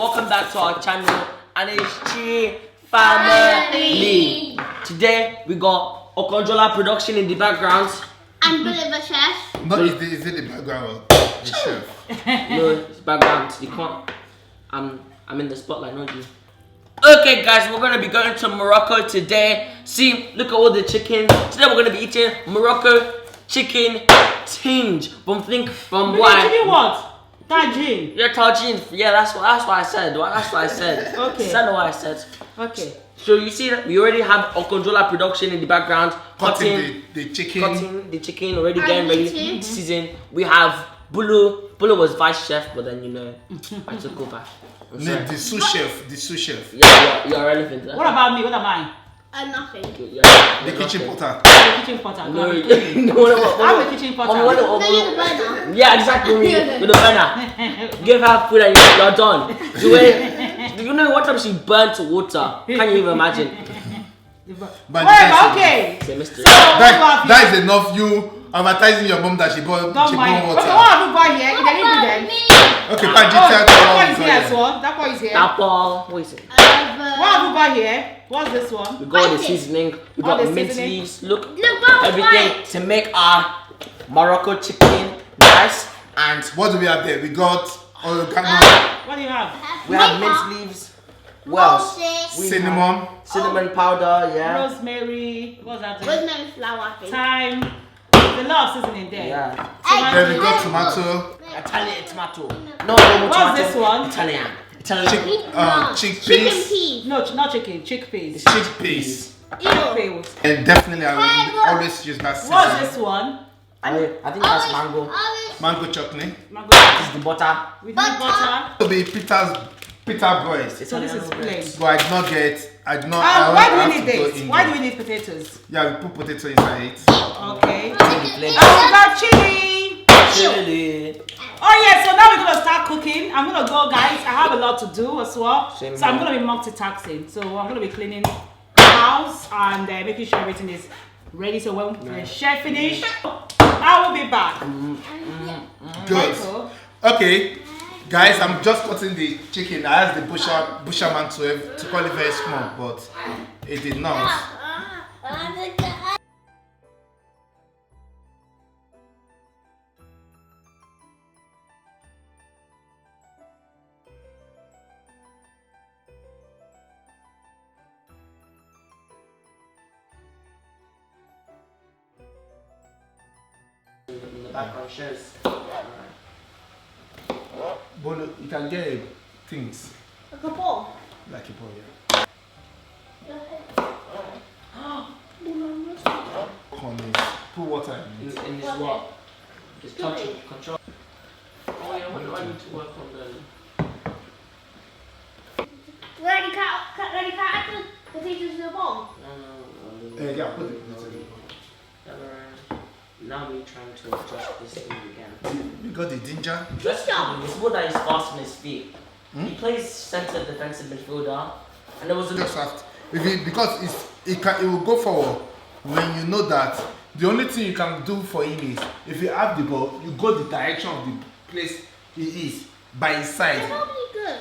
welcome back to our channel, and it's Chi Family. Today we got Okonjola production in the background. And Believer Chef. But is it the background of the chef? No, it's background. You can't. I'm in the spotlight, not you. Okay, guys, we're gonna be going to Morocco today. See, look at all the chicken. Today we're gonna be eating Morocco chicken tinge. From why? Chicken what? Tagine. Yeah, Tagine. Yeah, that's what I said. That's what I said. Okay. Is that not what I said? Okay. So you see that we already have Okonjola production in the background, Cutting the chicken, already getting ready to season. We have Bulu. Bulu was vice chef, but then I took over. No, the sous chef. Yeah, you're relevant. What about me? What am I? Nothing. The kitchen potter. I'm the kitchen potter. No, I'm the kitchen potter. No, you're the burner. Yeah, exactly. With the burner. Give her food and you're done. Do you know what time she burnt water? Can you even imagine? But okay. Say, mister. That is enough. You advertising your mom that she bought water. Okay, what have you got here? Okay, but that one is here as well. That one is here. Apple. What is it? What have you got here? What's this one? We got the seasoning. We got the mint seasoning. leaves. Look, everything to make our Morocco chicken nice. And what do we have there? We got oregano, What do you have? we have mint leaves. What else? We cinnamon. have cinnamon powder. Yeah. Rosemary. What's that? Rosemary flour. Thyme. There's a lot of seasoning there. Yeah. Then we got tomato. Italian tomato. No, what's What's this one? Italian. Chickpeas. Chicken peas. No, not chicken. Chickpeas. Chickpeas. Chickpeas. And definitely I will always use that seasoning. What's this one? I think that's mango. Mango chutney. Mango. This is the butter. We need butter. It'll be Peter Boys. So this is plain. But I did not get. I did not. Why do we need this? Why do we need potatoes? Yeah, we put potato inside it. Okay. Chili And we flakes. got chili. Chili. Oh yeah, so now we're gonna start cooking. I'm gonna go, guys. I have a lot to do as well. Same So I'm here. gonna be multitasking. So I'm gonna be cleaning the house and making sure everything is ready. So when the chef finish, I will be back. Good. Michael. Okay, guys, I'm just cutting the chicken. I asked the butcherman to call it very small, but it did not. In the background shows. But you can get things A couple. like a boy. Corn, put water in it. In this what? It's touching control. Oh yeah, what do I need to work on then? Ready cut the potatoes in the bowl. Yeah, put it in the Now we're trying to adjust this thing again. You got the ginger. This Buddha is fast on his feet. He plays centre defensive midfielder, and there was a Just have because it will go forward when you know that the only thing you can do for him is if you have the ball, you go the direction of the place he is by his side. They're probably good.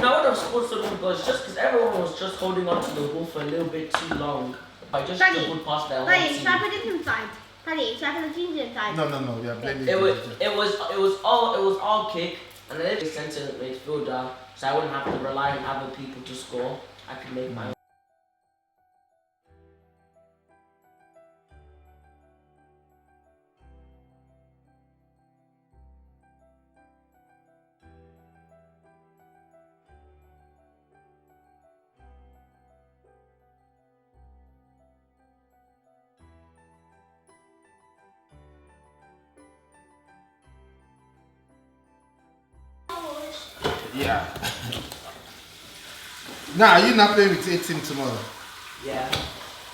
Now what I'm supposed to do was just because everyone was just holding on to the ball for a little bit too long. I just Daddy, dribbled past their whole Daddy, team. should I put it inside? Daddy, should I put the ginger inside? No, we are blaming It was all kick, and then it was centre midfielder, so I wouldn't have to rely on other people to score. I could make my own. Yeah. Now, are you not playing with 18 tomorrow? Yeah,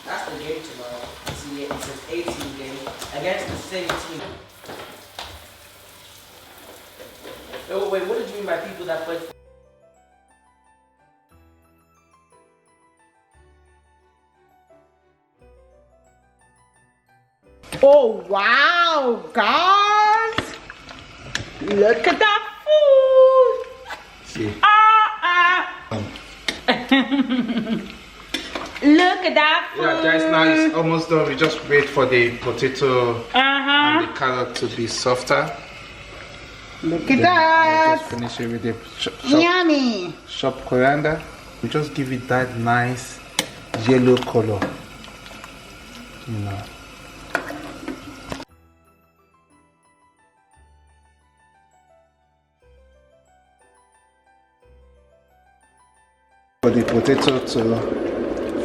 that's the game tomorrow. See, it's an 18 game against the same team. Oh, wait, what did you mean by people that play? Oh wow, guys! Look at that food! See. Ah! Look at that food. Yeah, guys, now it's almost done. We just wait for the potato and the carrot to be softer. Look at that. Just finish it with the Yummy. chopped coriander. We just give it that nice yellow color. You know. For the potato to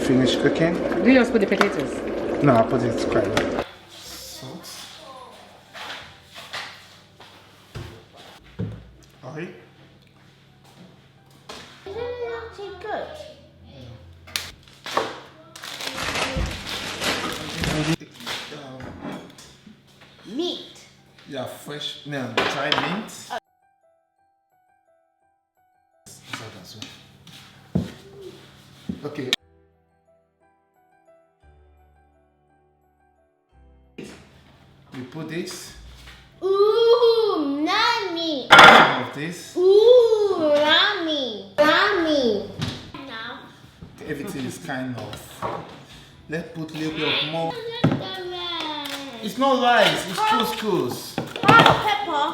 finish cooking. Do you just put the potatoes? No, I put it quite well. Salt. Oil. Isn't it actually good? Meat. Yeah, fresh, no, dried mint. Okay. We put this, Ooh, yummy. some of this. Ooh, yummy. Yummy. Now. Everything is kind of. Let's put a little bit of more. Look at the rice. It's not rice, it's couscous. Hot pepper,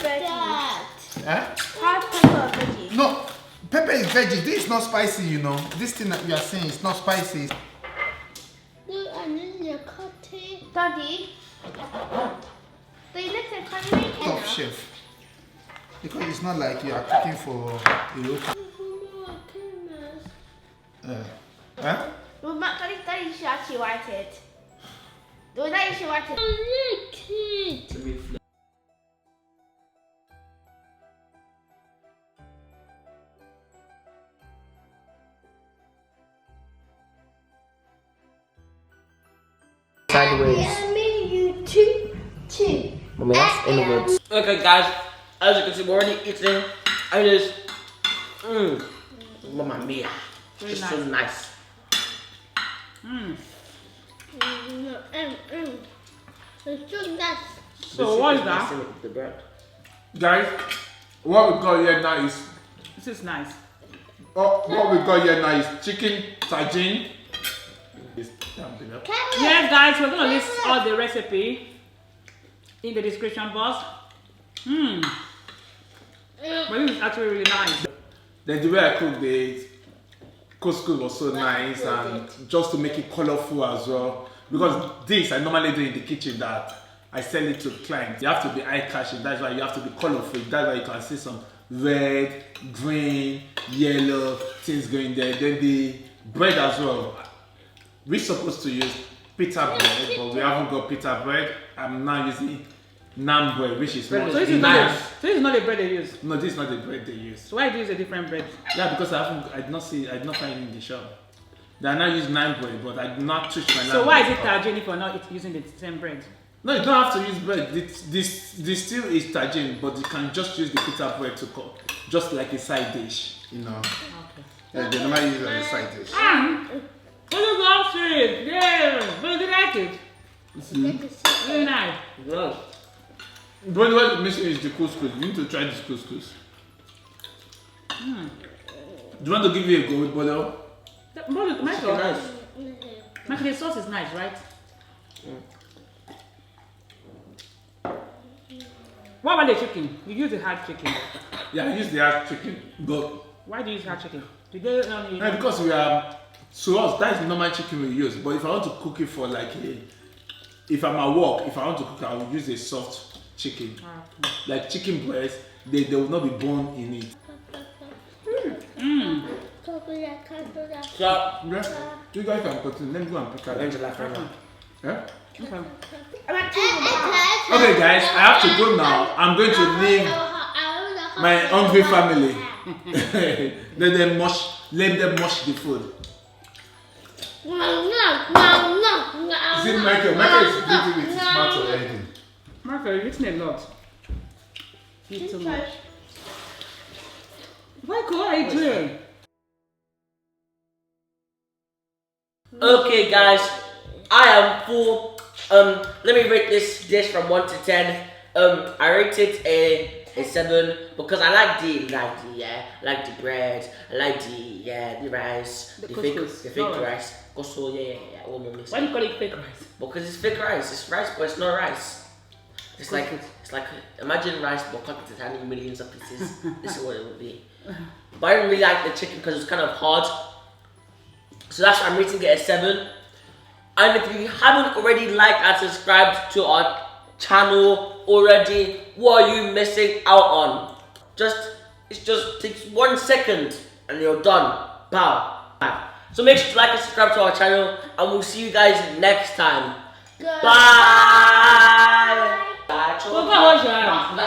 veggie. Eh? Hot pepper, veggie. No, pepper is veggie. This is not spicy, you know. This thing that you are saying is not spicy. Daddy. They look like honey Top chef. Because it's not like you are cooking for a local. Huh? Well, Daddy should actually write it. Well, Daddy should write it. Sideways. I mean, that's inwards. Okay, guys, as you can see, we're already eating. And it's, mamma mia. It's nice. so nice. So what is that? The bread. Guys, what we got here now is This is nice. what we got here now is chicken tagine. Yes, guys, we're gonna list all the recipe in the description box. But this is actually really nice. Then the way I cook the couscous was so nice, and just to make it colorful as well. Because this I normally do in the kitchen that I sell it to clients. You have to be eye-catching, that's why you have to be colorful. That's why you can see some red, green, yellow things going there. Then the bread as well. We're supposed to use pita bread, but we haven't got pita bread. I'm now using naan bread, which is more So this is not the bread they use. No, this is not the bread they use. So why do you use a different bread? Yeah, because I did not find it in the shop. They are not using naan bread, but I did not touch my naan. So why is bread. it Tagine if you're not using the same bread? No, you don't have to use bread. This still is tagine, but you can just use the pita bread to cook, just like a side dish. You know. Okay. Yeah, they normally use it as a side dish. What is that shit? Yeah, but you like it? Really nice. Good. But what missing is the couscous. You need to try this couscous. Do you want to give you a go with butter? Michael, Nice. Michael, the sauce is nice, right? What about the chicken? You use the hard chicken. Yeah, I use the hard chicken, but Why do you use hard chicken? Do they only because we are to us that is the normal chicken we use. But if I want to cook it for like if I'm at work, if I want to cook, I will use a soft chicken, like chicken breast. They will not be bone in it. So, Yeah, you guys can continue. Let me go and pick I'm going to up. laugh right now. Yeah? Okay. Okay, guys, I have to go now. I'm going to leave my hungry family. Let them mush the food. See, Michael is busy with his mouth already. Michael, you're eating a lot. Eat too much. Michael, what are you doing? Okay, guys, I am full. Let me rate this dish from 1 to 10. I rate it a 7 because I like the bread, I like the rice, the fake rice. Also, yeah. One more mix. Why do you call it fake rice? Because it's fake rice. It's rice, but it's not rice. It's like imagine rice but cut into tiny millions of pieces. This is what it would be. But I didn't really like the chicken because it's kind of hard. So that's why I'm rating it a 7. And if you haven't already liked and subscribed to our channel already, what are you missing out on? It just takes 1 second and you're done. Bow. So make sure to like and subscribe to our channel, and we'll see you guys next time. Goodbye. Bye. Well, go wash your hands.